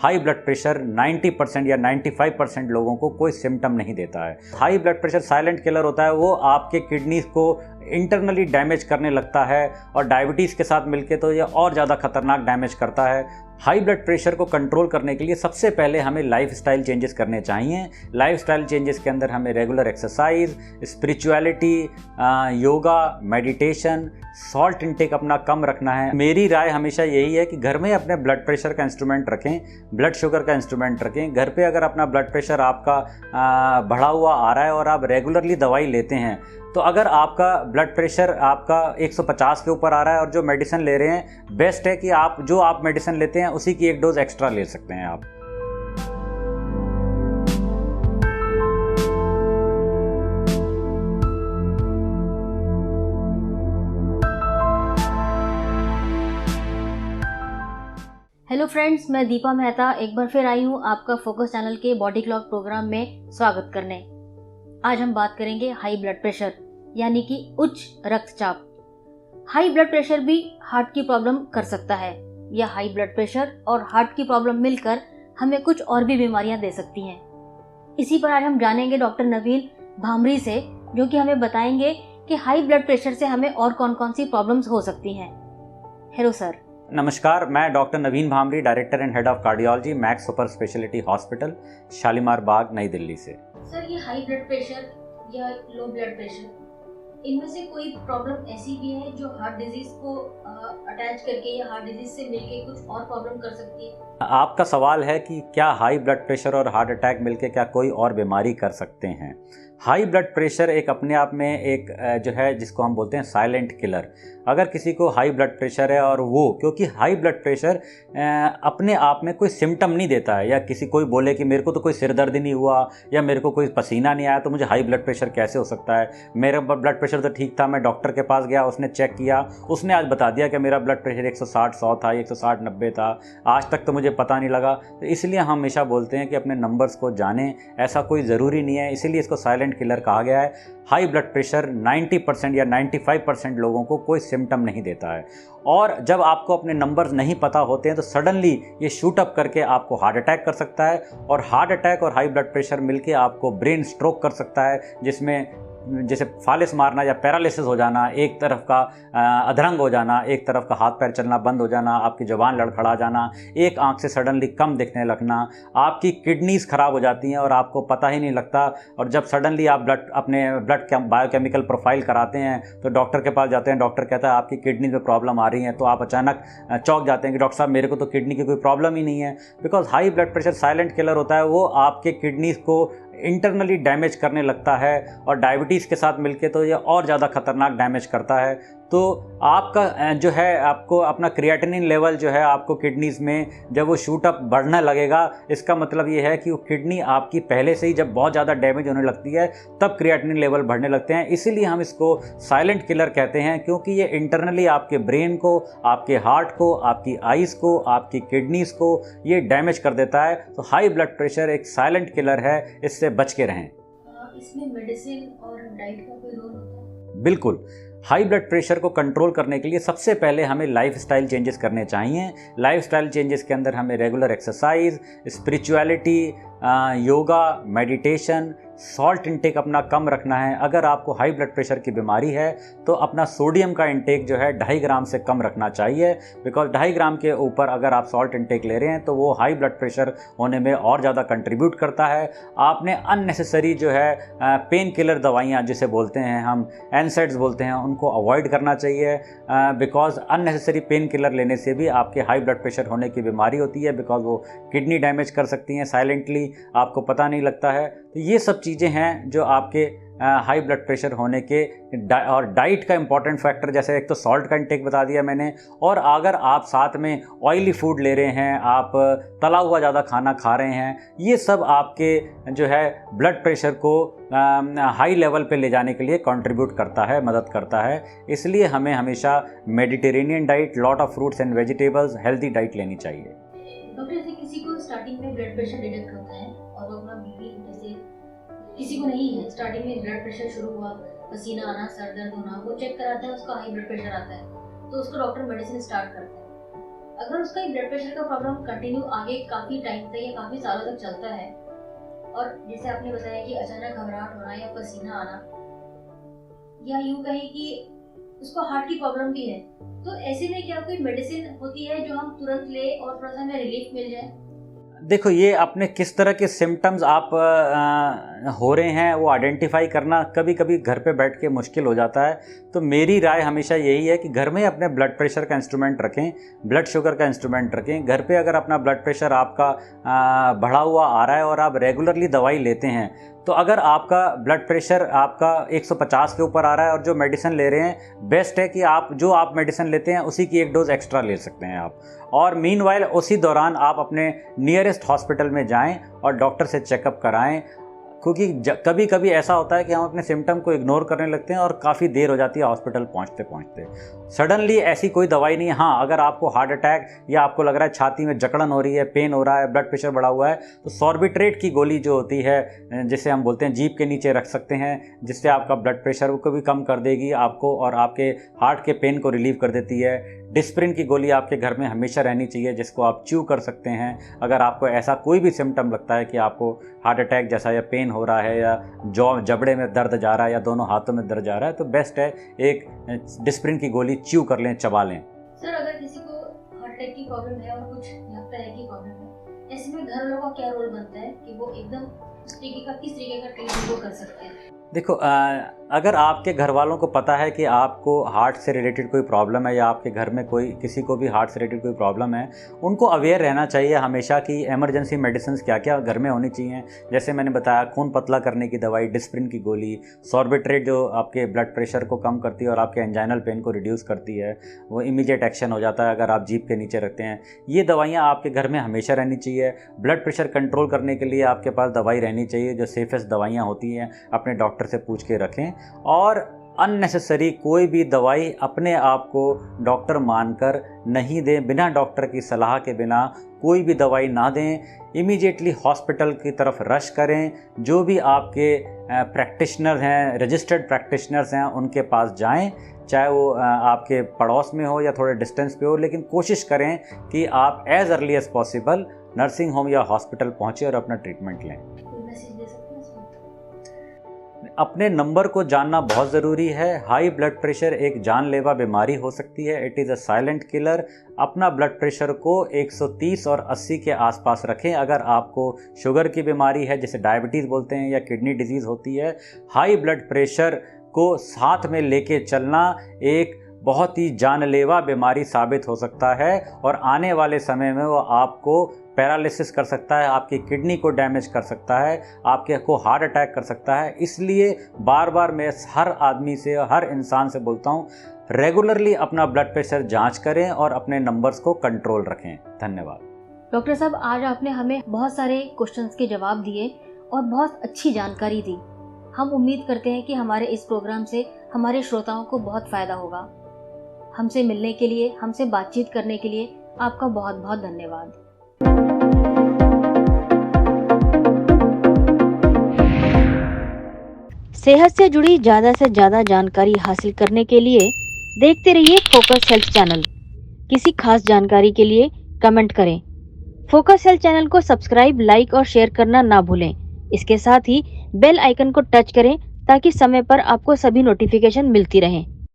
High blood pressure 90% या 95% लोगों को कोई सिम्टम नहीं देता है। High blood pressure silent killer होता है, वो आपके किडनीज को इंटरनली डैमेज करने लगता है और डायबिटीज़ के साथ मिलके तो ये और ज़्यादा खतरनाक डैमेज करता है। हाई ब्लड प्रेशर को कंट्रोल करने के लिए सबसे पहले हमें लाइफस्टाइल चेंजेस करने चाहिए। लाइफस्टाइल चेंजेस के अंदर हमें regular exercise, spirituality, yoga, meditation, salt intake अपना कम रखना है। मेरी राय हमेशा यही है कि घर में अपने ब्लड प्रेशर का इंस्ट्रूमेंट रखें, ब्लड शुगर का इंस्ट्रूमेंट रखें। घर पे अगर अपना ब्लड प्रेशर आपका बढ़ा हुआ आ रहा है और आप रेगुलरली दवाई लेते हैं, तो अगर आपका ब्लड प्रेशर आपका 150 के ऊपर आ रहा है और जो मेडिसिन ले रहे हैं, बेस्ट है कि आप मेडिसिन लेते हैं उसी की एक डोज एक्स्ट्रा ले सकते हैं आप। हेलो फ्रेंड्स, मैं दीपा मेहता एक बार फिर आई हूँ आपका फोकस चैनल के बॉडी क्लॉक प्रोग्राम में स्वागत करने। आज हम बात करेंगे हाई ब्लड प्रेशर यानी कि उच्च रक्तचाप। हाई ब्लड प्रेशर भी हार्ट की प्रॉब्लम कर सकता है, या हाई ब्लड प्रेशर और हार्ट की प्रॉब्लम मिलकर हमें कुछ और भी बीमारियां दे सकती हैं। इसी पर आज हम जानेंगे डॉक्टर नवीन भामरी से, जो कि हमें बताएंगे कि हाई ब्लड प्रेशर से हमें और कौन कौन सी प्रॉब्लम्स हो सकती हैं। Hello sir. नमस्कार, मैं doctor Naveen Bhamri, director and head of cardiology, Max super speciality hospital, Shalimar Bagh, नई दिल्ली से। सर, ये हाई ब्लड प्रेशर या लो ब्लड प्रेशर, इनमें से कोई प्रॉब्लम ऐसी भी है जो हार्ट डिजीज को अटैच करके या हार्ट डिजीज से मिलके कुछ और प्रॉब्लम कर सकती है? आपका सवाल है कि क्या हाई ब्लड प्रेशर और हार्ट अटैक मिलके क्या कोई और बीमारी कर सकते हैं। हाई ब्लड प्रेशर एक अपने आप में एक जो है जिसको हम बोलते हैं साइलेंट किलर। अगर किसी को हाई ब्लड प्रेशर है और वो क्योंकि हाई ब्लड प्रेशर अपने आप में कोई सिम्टम नहीं देता है, या कोई बोले कि मेरे को तो कोई सिर दर्द नहीं हुआ या मेरे को कोई पसीना नहीं आया तो मुझे हाई ब्लड प्रेशर कैसे हो सकता है। मेरा ब्लड प्रेशर तो ठीक था, मैं डॉक्टर के पास गया, उसने चेक किया, उसने आज बता दिया कि मेरा ब्लड प्रेशर 160/100 था, 160/90 था, आज तक तो मुझे पता नहीं लगा। तो इसलिए हम हमेशा बोलते हैं कि अपने नंबर्स को जानें, ऐसा कोई ज़रूरी नहीं है, इसीलिए इसको साइलेंट किलर कहा गया है। हाई ब्लड प्रेशर 90% या 95% लोगों को कोई सिम्टम नहीं देता है, और जब आपको अपने नंबर्स नहीं पता होते हैं तो सडनली ये शूट अप करके आपको हार्ट अटैक कर सकता है, और हार्ट अटैक और हाई ब्लड प्रेशर मिलके आपको ब्रेन स्ट्रोक कर सकता है, जिसमें जैसे फालिस मारना या पैरालिसिस हो जाना, एक तरफ का अधरंग हो जाना, एक तरफ का हाथ पैर चलना बंद हो जाना, आपकी जुबान लड़खड़ा जाना, एक आंख से सडनली कम दिखने लगना, आपकी किडनीज खराब हो जाती हैं और आपको पता ही नहीं लगता। और जब सडनली आप अपने ब्लड बायोकेमिकल प्रोफाइल कराते हैं तो डॉक्टर के पास जाते हैं, डॉक्टर कहता है आपकी किडनी में प्रॉब्लम आ रही है, तो आप अचानक चौंक जाते हैं कि डॉक्टर साहब मेरे को तो किडनी की कोई प्रॉब्लम ही नहीं है। Because high blood pressure silent killer होता है, वो आपके किडनीज को इंटरनली डैमेज करने लगता है और डायबिटीज़ के साथ मिलके तो ये और ज़्यादा खतरनाक डैमेज करता है। तो आपका जो है आपको अपना क्रिएटिनिन लेवल जो है आपको किडनीज़ में जब वो शूट अप बढ़ने लगेगा, इसका मतलब ये है कि वो किडनी आपकी पहले से ही जब बहुत ज़्यादा डैमेज होने लगती है तब क्रिएटिनिन लेवल बढ़ने लगते हैं। इसीलिए हम इसको साइलेंट किलर कहते हैं, क्योंकि ये इंटरनली आपके ब्रेन को, आपके हार्ट को, आपकी आइज़ को, आपकी किडनीज़ को ये डैमेज कर देता है। तो हाई ब्लड प्रेशर एक साइलेंट किलर है, इससे बच के रहें। इसमें मेडिसिन और डाइट का कोई रोल होता है? बिल्कुल। हाई ब्लड प्रेशर को कंट्रोल करने के लिए सबसे पहले हमें लाइफस्टाइल चेंजेस करने चाहिए। लाइफस्टाइल चेंजेस के अंदर हमें regular exercise, spirituality, yoga, meditation, salt intake अपना कम रखना है। अगर आपको हाई ब्लड प्रेशर की बीमारी है तो अपना सोडियम का इंटेक जो है 2.5 ग्राम से कम रखना चाहिए, बिकॉज 2.5 ग्राम के ऊपर अगर आप सॉल्ट इंटेक ले रहे हैं तो वो हाई ब्लड प्रेशर होने में और ज़्यादा कंट्रीब्यूट करता है। आपने अननेसेसरी जो है पेन किलर दवाइयाँ जिसे बोलते हैं हम, एनसेड्स बोलते हैं, उनको अवॉइड करना चाहिए, बिकॉज अननेसेसरी पेन किलर लेने से भी आपके हाई ब्लड प्रेशर होने की बीमारी होती है, बिकॉज वो किडनी डैमेज कर सकती हैं साइलेंटली, आपको पता नहीं लगता है। तो ये सब चीज़ें हैं जो आपके हाई ब्लड प्रेशर होने के और डाइट का इंपॉर्टेंट फैक्टर, जैसे एक तो सॉल्ट का इंटेक बता दिया मैंने, और अगर आप साथ में ऑयली फूड ले रहे हैं, आप तला हुआ ज़्यादा खाना खा रहे हैं, ये सब आपके जो है ब्लड प्रेशर को हाई लेवल पे ले जाने के लिए कंट्रीब्यूट करता है, मदद करता है। इसलिए हमें हमेशा Mediterranean diet, lot of fruits and vegetables, healthy diet लेनी चाहिए। डॉक्टर, जैसे किसी को स्टार्टिंग में ब्लड प्रेशर डिटेक्ट होता है और वो अपना बीपी, जैसे किसी को नहीं है, स्टार्टिंग में ब्लड प्रेशर शुरू हुआ, पसीना आना, सर दर्द होना, वो चेक कराता है, उसका हाई ब्लड प्रेशर आता है तो उसको डॉक्टर मेडिसिन स्टार्ट करता है। अगर उसका ब्लड प्रेशर का प्रॉब्लम कंटिन्यू आगे काफ़ी टाइम तक या काफ़ी सालों तक चलता है, और जैसे आपने बताया कि अचानक घबराहट होना या पसीना आना, या यूँ कहें कि उसको हार्ट की प्रॉब्लम भी है, तो ऐसे में क्या कोई मेडिसिन होती है जो हम तुरंत ले और थोड़ा सा हमें रिलीफ मिल जाए? देखो, ये अपने किस तरह के सिम्टम्स आप हो रहे हैं वो आइडेंटिफाई करना कभी कभी घर पे बैठ के मुश्किल हो जाता है। तो मेरी राय हमेशा यही है कि घर में अपने ब्लड प्रेशर का इंस्ट्रूमेंट रखें, ब्लड शुगर का इंस्ट्रूमेंट रखें। घर पे अगर अपना ब्लड प्रेशर आपका बढ़ा हुआ आ रहा है और आप रेगुलरली दवाई लेते हैं, तो अगर आपका ब्लड प्रेशर आपका 150 के ऊपर आ रहा है और जो मेडिसिन ले रहे हैं, बेस्ट है कि आप मेडिसिन लेते हैं उसी की 1 डोज एक्स्ट्रा ले सकते हैं आप। और मीनवाइल उसी दौरान आप अपने नियरेस्ट हॉस्पिटल में जाएं और डॉक्टर से चेकअप कराएं, क्योंकि कभी कभी ऐसा होता है कि हम अपने सिम्टम को इग्नोर करने लगते हैं और काफ़ी देर हो जाती है हॉस्पिटल पहुंचते पहुंचते। सडनली ऐसी कोई दवाई नहीं है। हाँ, अगर आपको हार्ट अटैक या आपको लग रहा है छाती में जकड़न हो रही है, पेन हो रहा है, ब्लड प्रेशर बढ़ा हुआ है, तो सॉर्बिट्रेट की गोली जो होती है, जिसे हम बोलते हैं जीभ के नीचे रख सकते हैं, जिससे आपका ब्लड प्रेशर को भी कम कर देगी आपको और आपके हार्ट के पेन को रिलीव कर देती है। डिस्प्रिन की गोली आपके घर में हमेशा रहनी चाहिए, जिसको आप च्यू कर सकते हैं। अगर आपको ऐसा कोई भी सिम्टम लगता है कि आपको हार्ट अटैक जैसा या पेन हो रहा है या जबड़े में दर्द जा रहा है या दोनों हाथों में दर्द जा रहा है, तो बेस्ट है एक डिस्प्रिन की गोली च्यू कर लें, चबा लें। सर, अगर किसी को हार्ट अटैक की प्रॉब्लम है और कुछ लगता है कि प्रॉब्लम है, ऐसे में घर वालों का क्या रोल बनता है कि वो एकदम किस तरीके का ट्रीटमेंट वो कर सकते हैं? देखो, अगर आपके घर वालों को पता है कि आपको हार्ट से रिलेटेड कोई प्रॉब्लम है या आपके घर में किसी को भी हार्ट से रिलेटेड कोई प्रॉब्लम है, उनको अवेयर रहना चाहिए हमेशा कि इमरजेंसी मेडिसिन क्या क्या घर में होनी चाहिए। जैसे मैंने बताया, खून पतला करने की दवाई, डिस्प्रिन की गोली, सॉर्बिट्रेट जो आपके ब्लड प्रेशर को कम करती है और आपके एंजाइनल पेन को रिड्यूस करती है, वो इमीडिएट एक्शन हो जाता है अगर आप जीभ के नीचे रखते हैं। ये दवाइयाँ आपके घर में हमेशा रहनी चाहिए। ब्लड प्रेशर कंट्रोल करने के लिए आपके पास दवाई रहनी चाहिए, जो सेफेस्ट दवाइयाँ होती हैं, अपने डॉक्टर से पूछ के रखें। और अननेसेसरी कोई भी दवाई अपने आप को डॉक्टर मानकर नहीं दें, बिना डॉक्टर की सलाह के बिना कोई भी दवाई ना दें। इमीडिएटली हॉस्पिटल की तरफ रश करें। जो भी आपके प्रैक्टिशनर हैं, रजिस्टर्ड प्रैक्टिशनर्स हैं, उनके पास जाएं, चाहे वो आपके पड़ोस में हो या थोड़े डिस्टेंस पे हो, लेकिन कोशिश करें कि आप as early as possible nursing home या हॉस्पिटल पहुँचें और अपना ट्रीटमेंट लें। अपने नंबर को जानना बहुत ज़रूरी है। हाई ब्लड प्रेशर एक जानलेवा बीमारी हो सकती है। It is a silent killer. अपना ब्लड प्रेशर को 130 और 80 के आसपास रखें। अगर आपको शुगर की बीमारी है, जिसे डायबिटीज़ बोलते हैं, या किडनी डिजीज़ होती है, हाई ब्लड प्रेशर को साथ में लेके चलना एक बहुत ही जानलेवा बीमारी साबित हो सकता है और आने वाले समय में वो आपको पैरालिसिस कर सकता है, आपकी किडनी को डैमेज कर सकता है, आपके को हार्ट अटैक कर सकता है। इसलिए बार बार मैं हर आदमी से, हर इंसान से बोलता हूँ, रेगुलरली अपना ब्लड प्रेशर जांच करें और अपने नंबर्स को कंट्रोल रखें। धन्यवाद। डॉक्टर साहब, आज आपने हमें बहुत सारे क्वेश्चंस के जवाब दिए और बहुत अच्छी जानकारी दी। हम उम्मीद करते हैं कि हमारे इस प्रोग्राम से हमारे श्रोताओं को बहुत फ़ायदा होगा। हमसे मिलने के लिए, हमसे बातचीत करने के लिए आपका बहुत बहुत धन्यवाद। सेहत से जुड़ी ज़्यादा से ज़्यादा जानकारी हासिल करने के लिए देखते रहिए फोकस हेल्थ चैनल। किसी खास जानकारी के लिए कमेंट करें। फोकस हेल्थ चैनल को सब्सक्राइब, लाइक और शेयर करना ना भूलें। इसके साथ ही बेल आइकन को टच करें ताकि समय पर आपको सभी नोटिफिकेशन मिलती रहें।